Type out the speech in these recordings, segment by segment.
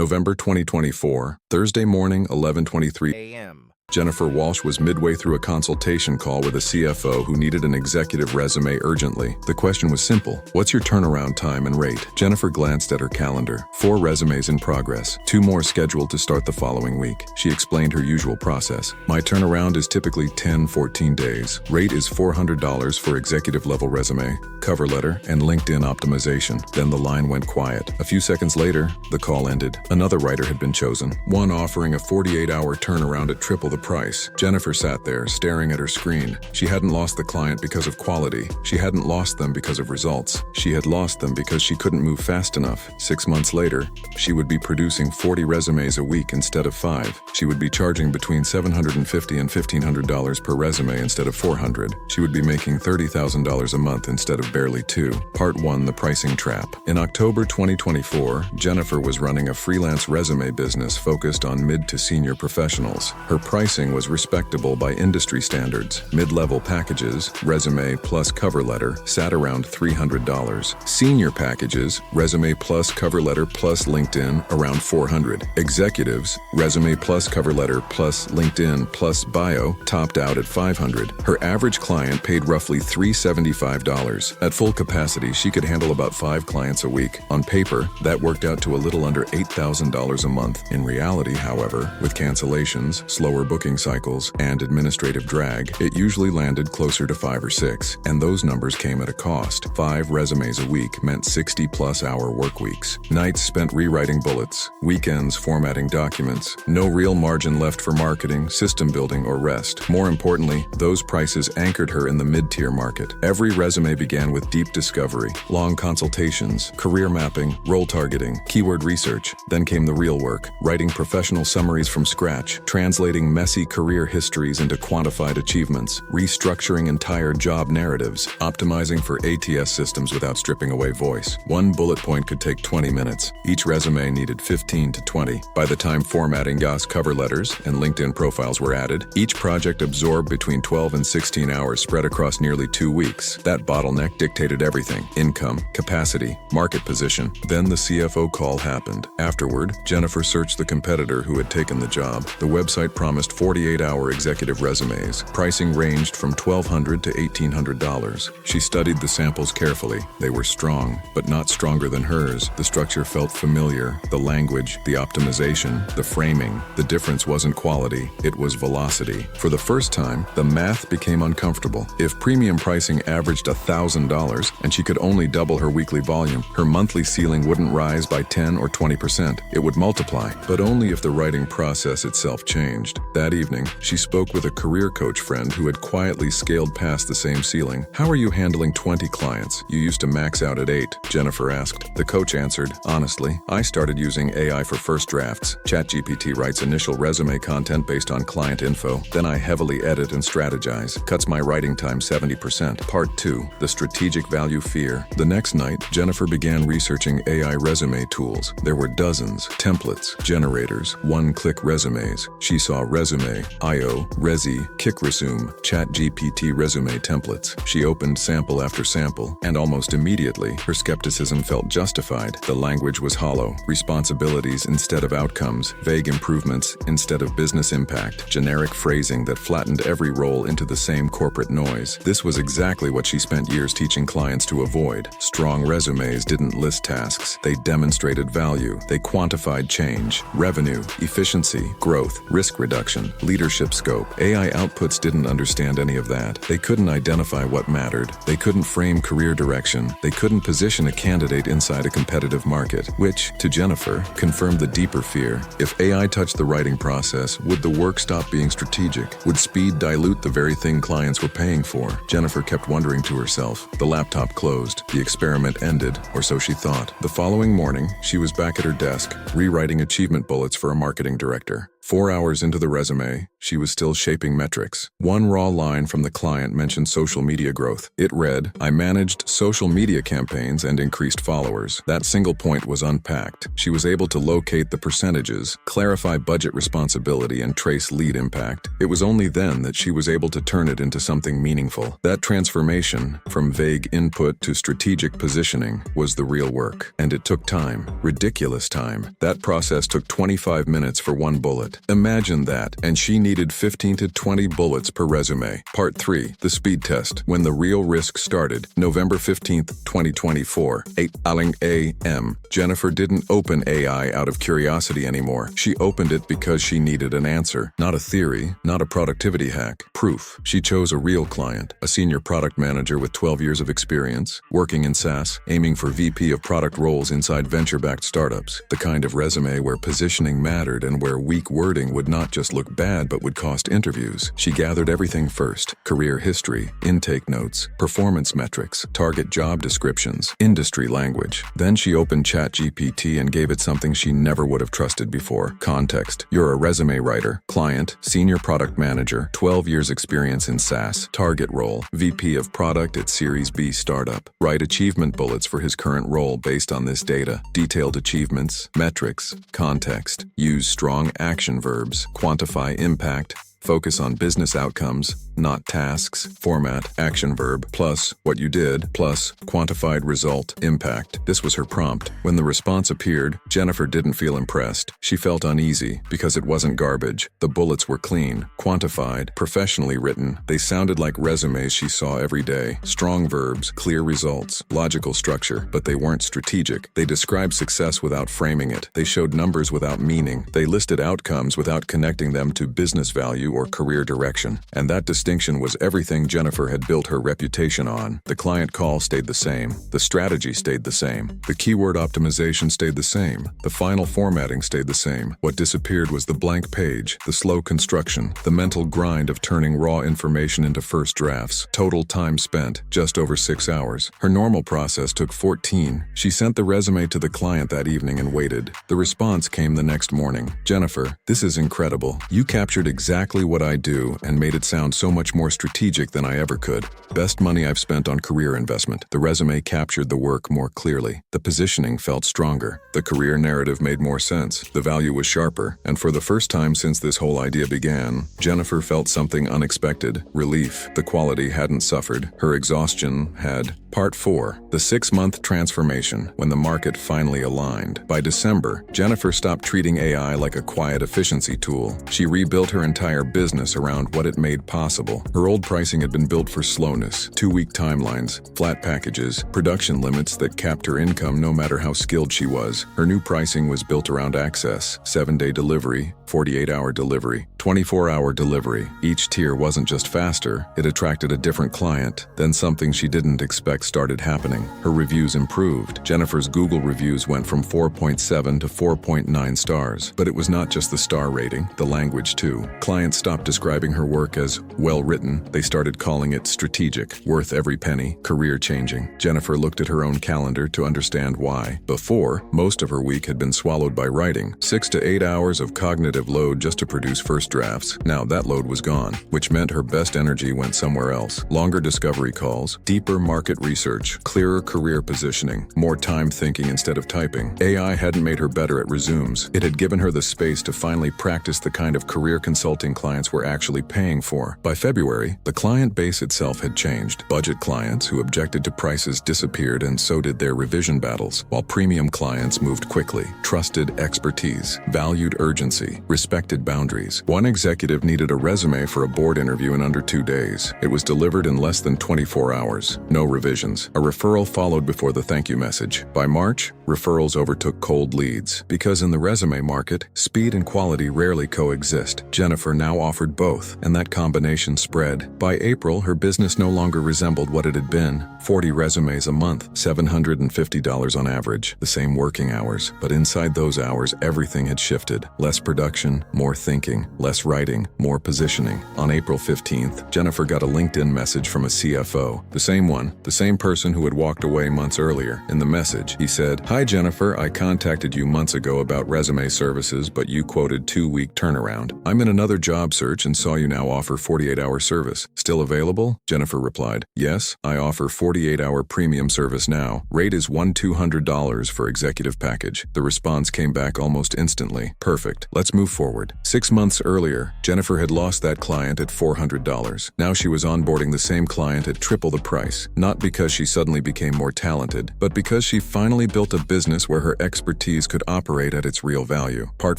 November 2024, Thursday morning, 11:23 a.m. Jennifer Walsh was midway through a consultation call with a CFO who needed an executive resume urgently. The question was simple: what's your turnaround time and rate? Jennifer glanced at her calendar. 4 resumes in progress, 2 more scheduled to start the following week. She explained her usual process. My turnaround is typically 10-14 days. Rate is $400 for executive level resume, cover letter, and LinkedIn optimization. Then the line went quiet. A few seconds later, the call ended. Another writer had been chosen, one offering a 48-hour turnaround at triple the price. Jennifer sat there, staring at her screen. She hadn't lost the client because of quality. She hadn't lost them because of results. She had lost them because she couldn't move fast enough. 6 months later, she would be producing 40 resumes a week instead of 5. She would be charging between $750 and $1,500 per resume instead of $400. She would be making $30,000 a month instead of barely 2. Part 1: The Pricing Trap. In October 2024, Jennifer was running a freelance resume business focused on mid to senior professionals. Her pricing was respectable by industry standards. Mid-level packages, resume plus cover letter, sat around $300. Senior packages, resume plus cover letter plus LinkedIn, around $400. Executives, resume plus cover letter plus LinkedIn plus bio, topped out at $500. Her average client paid roughly $375. At full capacity, she could handle about 5 clients a week. On paper, that worked out to a little under $8,000 a month. In reality, however, with cancellations, slower booking cycles, and administrative drag, it usually landed closer to 5 or 6, and those numbers came at a cost. 5 resumes a week meant 60-plus hour work weeks. Nights spent rewriting bullets, weekends formatting documents, no real margin left for marketing, system building, or rest. More importantly, those prices anchored her in the mid-tier market. Every resume began with deep discovery, long consultations, career mapping, role targeting, keyword research. Then came the real work, writing professional summaries from scratch, translating messy career histories into quantified achievements, restructuring entire job narratives, optimizing for ATS systems without stripping away voice. One bullet point could take 20 minutes. Each resume needed 15 to 20. By the time formatting GAS cover letters and LinkedIn profiles were added, each project absorbed between 12 and 16 hours spread across nearly 2 weeks. That bottleneck dictated everything: income, capacity, market position. Then the CFO call happened. Afterward, Jennifer searched the competitor who had taken the job. The website promised 48-hour executive resumes. Pricing ranged from $1,200 to $1,800. She studied the samples carefully. They were strong, but not stronger than hers. The structure felt familiar. The language, the optimization, the framing. The difference wasn't quality, it was velocity. For the first time, the math became uncomfortable. If premium pricing averaged $1,000 and she could only double her weekly volume, her monthly ceiling wouldn't rise by 10 or 20%. It would multiply, but only if the writing process itself changed. That evening, she spoke with a career coach friend who had quietly scaled past the same ceiling. "How are you handling 20 clients? You used to max out at 8, Jennifer asked. The coach answered, "Honestly, I started using AI for first drafts. ChatGPT writes initial resume content based on client info. Then I heavily edit and strategize. Cuts my writing time 70%. Part 2, the strategic value fear. The next night, Jennifer began researching AI resume tools. There were dozens: templates, generators, one-click resumes. She saw Resume, IO, Resi, KickResume, ChatGPT resume templates. She opened sample after sample, and almost immediately, her skepticism felt justified. The language was hollow: responsibilities instead of outcomes, vague improvements instead of business impact, generic phrasing that flattened every role into the same corporate noise. This was exactly what she spent years teaching clients to avoid. Strong resumes didn't list tasks. They demonstrated value. They quantified change, revenue, efficiency, growth, risk reduction, leadership scope. AI outputs didn't understand any of that. They couldn't identify what mattered. They couldn't frame career direction. They couldn't position a candidate inside a competitive market, which, to Jennifer, confirmed the deeper fear. If AI touched the writing process, would the work stop being strategic? Would speed dilute the very thing clients were paying for? Jennifer kept wondering to herself. The laptop closed. The experiment ended, or so she thought. The following morning, she was back at her desk, rewriting achievement bullets for a marketing director. 4 hours into the resume, she was still shaping metrics. One raw line from the client mentioned social media growth. It read, "I managed social media campaigns and increased followers." That single point was unpacked. She was able to locate the percentages, clarify budget responsibility, and trace lead impact. It was only then that she was able to turn it into something meaningful. That transformation, from vague input to strategic positioning, was the real work. And it took time. Ridiculous time. That process took 25 minutes for one bullet. Imagine that. And she needed 15 to 20 bullets per resume. Part 3. The speed test. When the real risk started, November 15th, 2024, 8 a.m. Jennifer didn't open AI out of curiosity anymore. She opened it because she needed an answer. Not a theory, not a productivity hack. Proof. She chose a real client, a senior product manager with 12 years of experience, working in SaaS, aiming for VP of product roles inside venture-backed startups. The kind of resume where positioning mattered and where weak wording would not just look bad but would cost interviews. She gathered everything first: career history, intake notes, performance metrics, target job descriptions, industry language. Then she opened ChatGPT and gave it something she never would have trusted before: context. You're a resume writer. Client, senior product manager, 12 years experience in SaaS. Target role, VP of product at Series B startup. Write achievement bullets for his current role based on this data. Detailed achievements, metrics, context. Use strong action verbs. Quantify impact. Focus on business outcomes, not tasks. Format, action verb, plus what you did, plus quantified result, impact. This was her prompt. When the response appeared, Jennifer didn't feel impressed. She felt uneasy because it wasn't garbage. The bullets were clean, quantified, professionally written. They sounded like resumes she saw every day. Strong verbs, clear results, logical structure, but they weren't strategic. They described success without framing it. They showed numbers without meaning. They listed outcomes without connecting them to business value or career direction. And that distinction was everything Jennifer had built her reputation on. The client call stayed the same. The strategy stayed the same. The keyword optimization stayed the same. The final formatting stayed the same. What disappeared was the blank page, the slow construction, the mental grind of turning raw information into first drafts. Total time spent, just over 6 hours. Her normal process took 14. She sent the resume to the client that evening and waited. The response came the next morning. "Jennifer, this is incredible. You captured exactly what I do and made it sound so much more strategic than I ever could. Best money I've spent on career investment." The resume captured the work more clearly. The positioning felt stronger. The career narrative made more sense. The value was sharper. And for the first time since this whole idea began, Jennifer felt something unexpected: relief. The quality hadn't suffered. Her exhaustion had. Part 4. The 6-month transformation, when the market finally aligned. By December, Jennifer stopped treating AI like a quiet efficiency tool. She rebuilt her entire business around what it made possible. Her old pricing had been built for slowness, 2-week timelines, flat packages, production limits that capped her income no matter how skilled she was. Her new pricing was built around access: 7-day delivery, 48-hour delivery, 24-hour delivery. Each tier wasn't just faster, it attracted a different client. Then something she didn't expect started happening. Her reviews improved. Jennifer's Google reviews went from 4.7 to 4.9 stars. But it was not just the star rating, the language too. Clients stopped describing her work as well-written. They started calling it strategic, worth every penny, career-changing. Jennifer looked at her own calendar to understand why. Before, most of her week had been swallowed by writing. 6 to 8 hours of cognitive load just to produce first drafts. Now that load was gone, which meant her best energy went somewhere else. Longer discovery calls, deeper market research, clearer career positioning, more time thinking instead of typing. AI hadn't made her better at resumes. It had given her the space to finally practice the kind of career consulting clients were actually paying for. By February, the client base itself had changed. Budget clients who objected to prices disappeared, and so did their revision battles, while premium clients moved quickly, trusted expertise, valued urgency, respected boundaries. One executive needed a resume for a board interview in under 2 days. It was delivered in less than 24 hours. No revisions. A referral followed before the thank you message. By March, referrals overtook cold leads. Because in the resume market, speed and quality rarely coexist. Jennifer now offered both, and that combination spread. By April, her business no longer resembled what it had been. 40 resumes a month, $750 on average. The same working hours, but inside those hours, everything had shifted. Less production, production, more thinking, less writing, more positioning. On April 15th, Jennifer got a LinkedIn message from a CFO. The same one, the same person who had walked away months earlier. In the message, he said, "Hi Jennifer, I contacted you months ago about resume services, but you quoted 2-week turnaround. I'm in another job search and saw you now offer 48-hour service. Still available?" Jennifer replied, "Yes, I offer 48-hour premium service now. Rate is $1,200 for executive package." The response came back almost instantly. "Perfect. Let's move forward." 6 months earlier, Jennifer had lost that client at $400. Now she was onboarding the same client at triple the price, not because she suddenly became more talented, but because she finally built a business where her expertise could operate at its real value. Part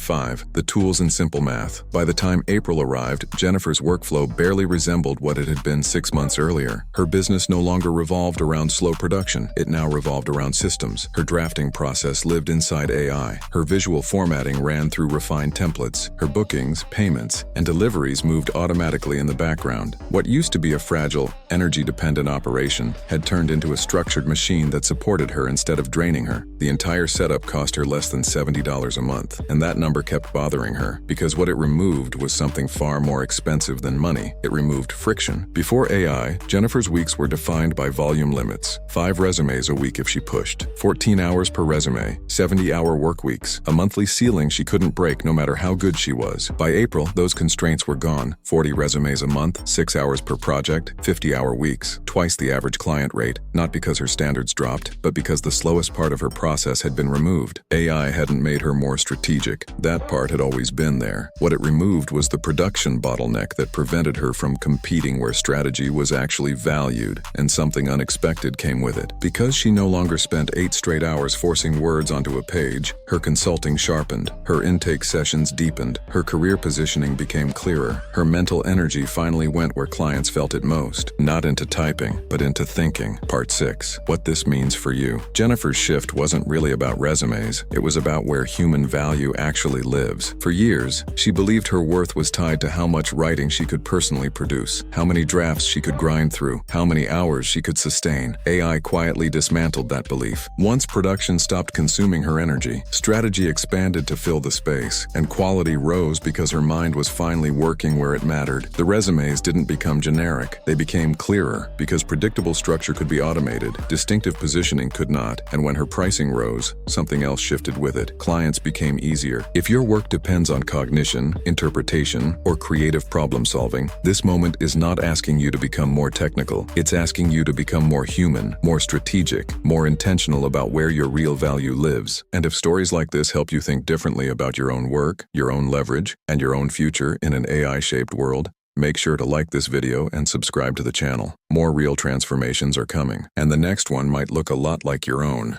5. The Tools and Simple Math. By the time April arrived, Jennifer's workflow barely resembled what it had been 6 months earlier. Her business no longer revolved around slow production. It now revolved around systems. Her drafting process lived inside AI. Her visual formatting ran through refined templates. Her bookings, payments, and deliveries moved automatically in the background. What used to be a fragile, energy-dependent operation had turned into a structured machine that supported her instead of draining her. The entire setup cost her less than $70 a month, and that number kept bothering her, because what it removed was something far more expensive than money. It removed friction. Before AI, Jennifer's weeks were defined by volume limits. 5 resumes a week if she pushed. 14 hours per resume. 70-hour work weeks. A monthly ceiling she couldn't break no matter how good she was. By April, those constraints were gone. 40 resumes a month, 6 hours per project, 50-hour weeks. Twice the average client rate, not because her standards dropped, but because the slowest part of her process had been removed. AI hadn't made her more strategic. That part had always been there. What it removed was the production bottleneck that prevented her from competing where strategy was actually valued, and something unexpected came with it. Because she no longer spent 8 straight hours forcing words onto a page, her consulting sharpened, her intake sessions deepened, her career positioning became clearer. Her mental energy finally went where clients felt it most, not into typing, but into thinking. Part 6. What this means for you. Jennifer's shift wasn't really about resumes. It was about where human value actually lives. For years, she believed her worth was tied to how much writing she could personally produce, how many drafts she could grind through, how many hours she could sustain. AI quietly dismantled that belief. Once production stopped consuming her energy, strategy expanded to fill the space, and quality rose because her mind was finally working where it mattered. The resumes didn't become generic. They became clearer, because predictable structure could be automated, distinctive positioning could not, and when her pricing rose, something else shifted with it. Clients became easier. If your work depends on cognition, interpretation, or creative problem solving, this moment is not asking you to become more technical. It's asking you to become more human, more strategic, more intentional about where your real value lives. And if stories like this help you think differently about your own work, your own leverage, and your own future in an AI-shaped world, make sure to like this video and subscribe to the channel. More real transformations are coming, and the next one might look a lot like your own.